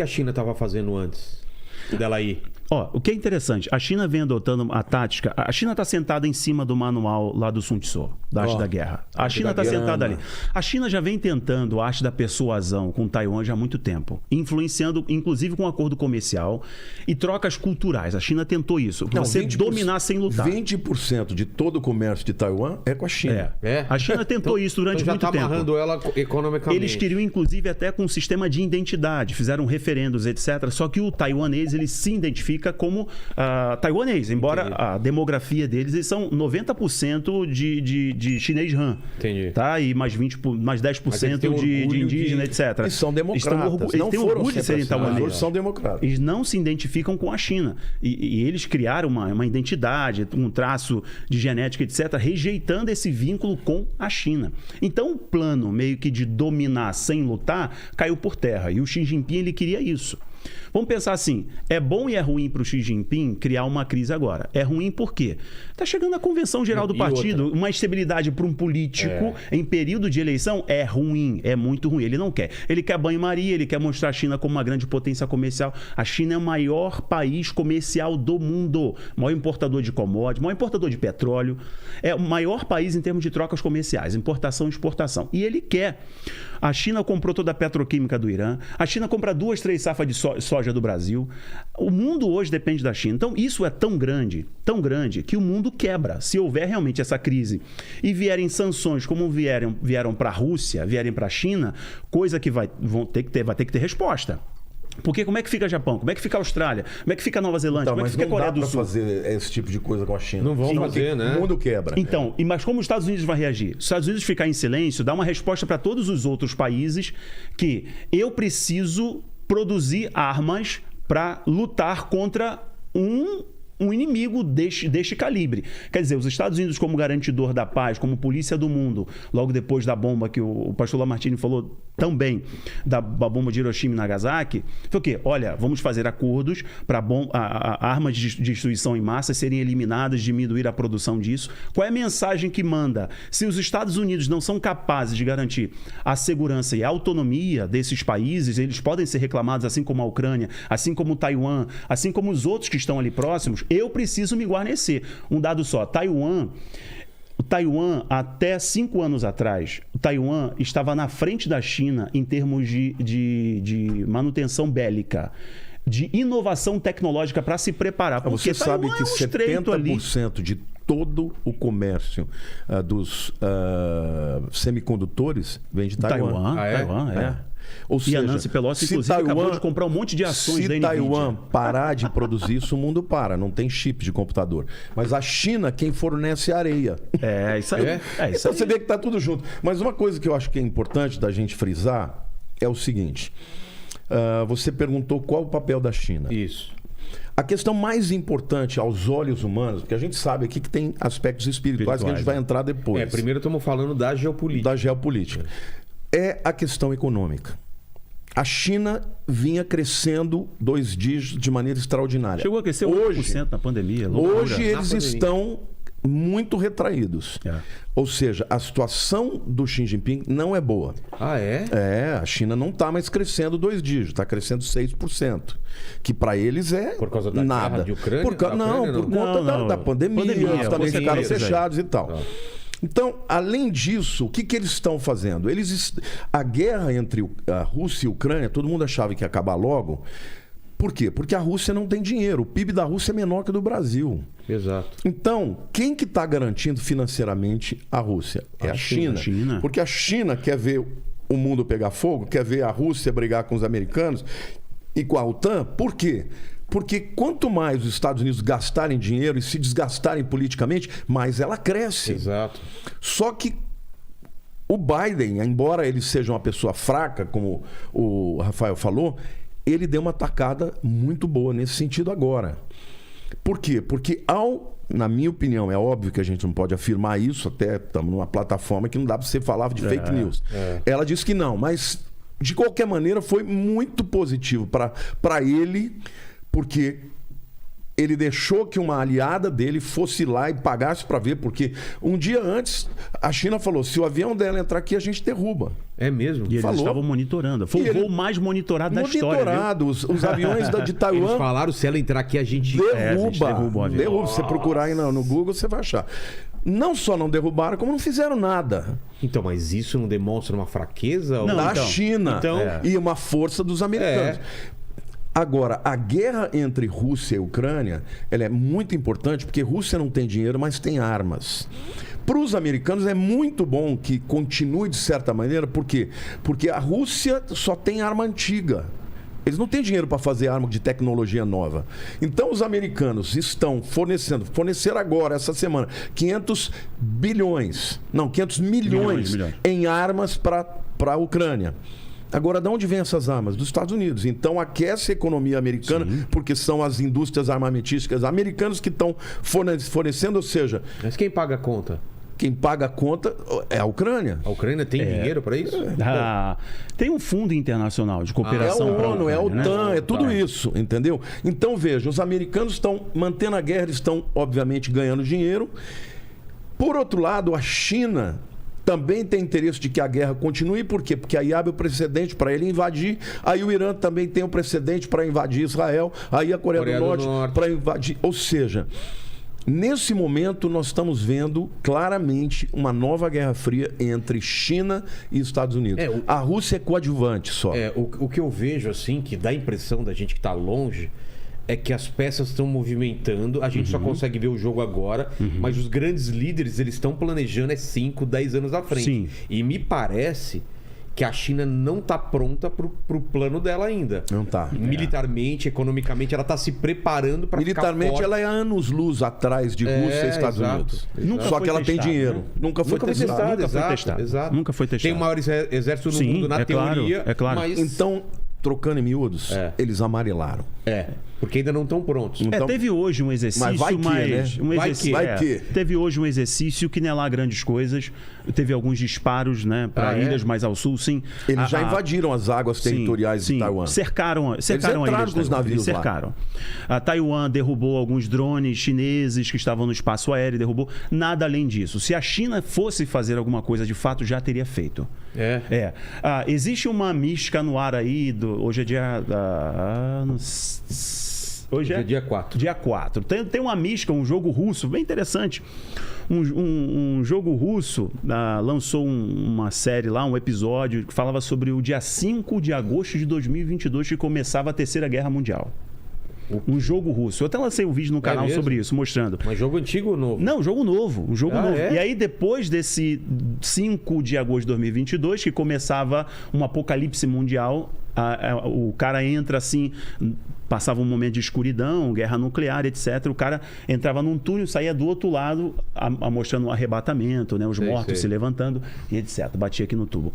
que a China estava fazendo antes dela ir? O que é interessante, a China vem adotando a tática. A China está sentada em cima do manual lá do Sun Tzu, da arte da guerra. A China está sentada ali. A China já vem tentando a arte da persuasão com Taiwan já há muito tempo, influenciando, inclusive, com um acordo comercial e trocas culturais. A China tentou isso, você dominar sem lutar. 20% de todo o comércio de Taiwan é com a China. A China tentou isso durante muito tempo. Já está amarrando ela economicamente. Eles queriam, inclusive, até com um sistema de identidade, fizeram referendos, etc. Só que o taiwanês, ele se identifica como taiwanês, embora a demografia deles, eles são 90% de chinês Han. Entendi. Tá? E mais 10% de indígena, etc. Eles são democratas. Eles têm orgulho de serem taiwaneses. Eles são democratas. Eles não se identificam com a China. E eles criaram uma identidade, um traço de genética, etc., rejeitando esse vínculo com a China. Então, o plano meio que de dominar sem lutar caiu por terra. E o Xi Jinping, ele queria isso. Vamos pensar assim, é bom e é ruim para o Xi Jinping criar uma crise agora. É ruim por quê? Está chegando a convenção geral do partido, uma estabilidade para um político em período de eleição é ruim, é muito ruim. Ele não quer. Ele quer banho-maria, ele quer mostrar a China como uma grande potência comercial. A China é o maior país comercial do mundo, maior importador de commodities, maior importador de petróleo, é o maior país em termos de trocas comerciais, importação e exportação. E ele quer. A China comprou toda a petroquímica do Irã, a China compra 2, 3 safras de soja do Brasil. O mundo hoje depende da China. Então, isso é tão grande, que o mundo quebra. Se houver realmente essa crise e vierem sanções como vieram para a Rússia, vierem para a China, coisa que vai ter que ter resposta. Porque como é que fica o Japão? Como é que fica a Austrália? Como é que fica a Nova Zelândia? Como é que fica a Coreia do Sul? Mas não dá pra fazer esse tipo de coisa com a China. Não vão fazer, né? O mundo quebra. Então, mas como os Estados Unidos vai reagir? Os Estados Unidos ficar em silêncio, dá uma resposta para todos os outros países que eu preciso produzir armas para lutar contra um inimigo deste calibre. Quer dizer, os Estados Unidos como garantidor da paz, como polícia do mundo, logo depois da bomba que o pastor Lamartine falou também, da bomba de Hiroshima e Nagasaki, foi o quê? Olha, vamos fazer acordos para armas de destruição em massa serem eliminadas, diminuir a produção disso. Qual é a mensagem que manda? Se os Estados Unidos não são capazes de garantir a segurança e a autonomia desses países, eles podem ser reclamados, assim como a Ucrânia, assim como Taiwan, assim como os outros que estão ali próximos, eu preciso me guarnecer. Um dado só, o Taiwan, até 5 anos atrás, o Taiwan estava na frente da China em termos de manutenção bélica, de inovação tecnológica para se preparar. Você sabe que 70% de todo o comércio dos semicondutores vem de Taiwan. Taiwan, é. Ou seja, a Nancy Pelosi, inclusive, acabou de comprar um monte de ações da NVIDIA. Se Taiwan parar de produzir isso, o mundo para. Não tem chip de computador. Mas a China, quem fornece areia. É, isso aí. Então você vê que está tudo junto. Mas uma coisa que eu acho que é importante da gente frisar é o seguinte. Você perguntou qual o papel da China. Isso. A questão mais importante aos olhos humanos, porque a gente sabe aqui que tem aspectos espirituais que a gente vai entrar depois. Primeiro estamos falando da geopolítica. Da geopolítica. É a questão econômica. A China vinha crescendo 2 dígitos de maneira extraordinária. Chegou a crescer 8% na pandemia. Hoje eles estão muito retraídos. Ou seja, a situação do Xi Jinping não é boa. Ah, é? A China não está mais crescendo 2 dígitos, está crescendo 6%. Que para eles é por causa da nada. Guerra de Ucrânia? Por conta da pandemia, eles também ficaram fechados e tal. Então, além disso, o que eles estão fazendo? A guerra entre a Rússia e a Ucrânia, todo mundo achava que ia acabar logo. Por quê? Porque a Rússia não tem dinheiro. O PIB da Rússia é menor que o do Brasil. Exato. Então, quem que está garantindo financeiramente a Rússia? É a China. Porque a China quer ver o mundo pegar fogo, quer ver a Rússia brigar com os americanos e com a OTAN. Por quê? Porque quanto mais os Estados Unidos gastarem dinheiro e se desgastarem politicamente, mais ela cresce. Exato. Só que o Biden, embora ele seja uma pessoa fraca, como o Rafael falou, ele deu uma tacada muito boa nesse sentido agora. Por quê? Porque na minha opinião, é óbvio que a gente não pode afirmar isso, até estamos numa plataforma que não dá para você falar de fake news. Ela disse que não, mas de qualquer maneira foi muito positivo para ele, porque ele deixou que uma aliada dele fosse lá e pagasse para ver, porque um dia antes a China falou, se o avião dela entrar aqui, a gente derruba. É mesmo? E eles Falou. estavam monitorando. Foi o voo mais monitorado da história. Monitorado, os aviões de Eles Taiwan falaram, se ela entrar aqui, a gente... derruba o avião. derruba. Se você procurar aí no Google, você vai achar. Não só não derrubaram, como não fizeram nada. Então, mas isso não demonstra uma fraqueza? Não, Da então. China. Então- E uma força dos americanos. Agora, a guerra entre Rússia e Ucrânia, ela é muito importante porque Rússia não tem dinheiro, mas tem armas. Para os americanos é muito bom que continue de certa maneira, por quê? Porque a Rússia só tem arma antiga. Eles não têm dinheiro para fazer arma de tecnologia nova. Então os americanos estão forneceram agora, essa semana, 500 milhões Milhões. em armas para a Ucrânia. Agora, de onde vêm essas armas? Dos Estados Unidos. Então, aquece a economia americana, porque são as indústrias armamentísticas americanas que estão fornecendo, ou seja, Mas quem paga a conta? quem paga a conta é a Ucrânia. A Ucrânia tem dinheiro para isso? Tem um fundo internacional de É cooperação. a pra ONU, é a Ucrânia, OTAN, né? é tudo isso, entendeu? Então, veja, os americanos estão mantendo a guerra, eles estão, obviamente, ganhando dinheiro. Por outro lado, a China também tem interesse de que a guerra continue. Por quê? Porque aí abre o precedente para ele invadir. Aí o Irã também tem o precedente para invadir Israel. Aí a Coreia do Norte para invadir. Ou seja, nesse momento nós estamos vendo claramente uma nova Guerra Fria entre China e Estados Unidos. A Rússia é coadjuvante só. O que eu vejo, assim, que dá a impressão da gente que está longe, é que as peças estão movimentando, a gente só consegue ver o jogo agora, mas os grandes líderes, eles estão planejando 5, 10 anos à frente. Sim. E me parece que a China não está pronta pro plano dela ainda. Não tá. Militarmente, economicamente, ela está se preparando para Militarmente, ela é anos-luz atrás de Rússia e Estados exato, Unidos. Nunca Só foi que ela tem testado, dinheiro. né? Nunca foi testado. Exato. Nunca foi testado. Tem o maior exército no Sim, mundo, na é claro, teoria, é claro. mas... Então, trocando em miúdos, eles amarelaram. Porque ainda não estão prontos. Então, teve hoje um exercício, mas vai que, né? um Vai exercício, que. Vai que. Teve hoje um exercício que não é lá grandes coisas. Teve alguns disparos, né, para ilhas mais ao sul, sim. Eles já invadiram as águas territoriais de Taiwan. Cercaram a entraram ilha de com os Taiwan. navios Eles cercaram. A Taiwan derrubou alguns drones chineses que estavam no espaço aéreo, derrubou. Nada além disso. Se a China fosse fazer alguma coisa, de fato, já teria feito. Existe uma mística no ar aí, hoje é dia... Hoje é dia 4. Dia 4. Tem uma mística, um jogo russo, bem interessante. Um jogo russo lançou uma série lá, um episódio, que falava sobre o dia 5 de agosto de 2022, que começava a Terceira Guerra Mundial. Um jogo russo. Eu até lancei um vídeo no canal mesmo? sobre isso, mostrando. Mas jogo antigo ou novo? Não, jogo novo. Um jogo novo. É? E aí, depois desse 5 de agosto de 2022, que começava um apocalipse mundial, o cara entra assim, passava um momento de escuridão, guerra nuclear, etc. O cara entrava num túnel, saía do outro lado, mostrando o arrebatamento, né? Os mortos se levantando e etc. Batia aqui no tubo.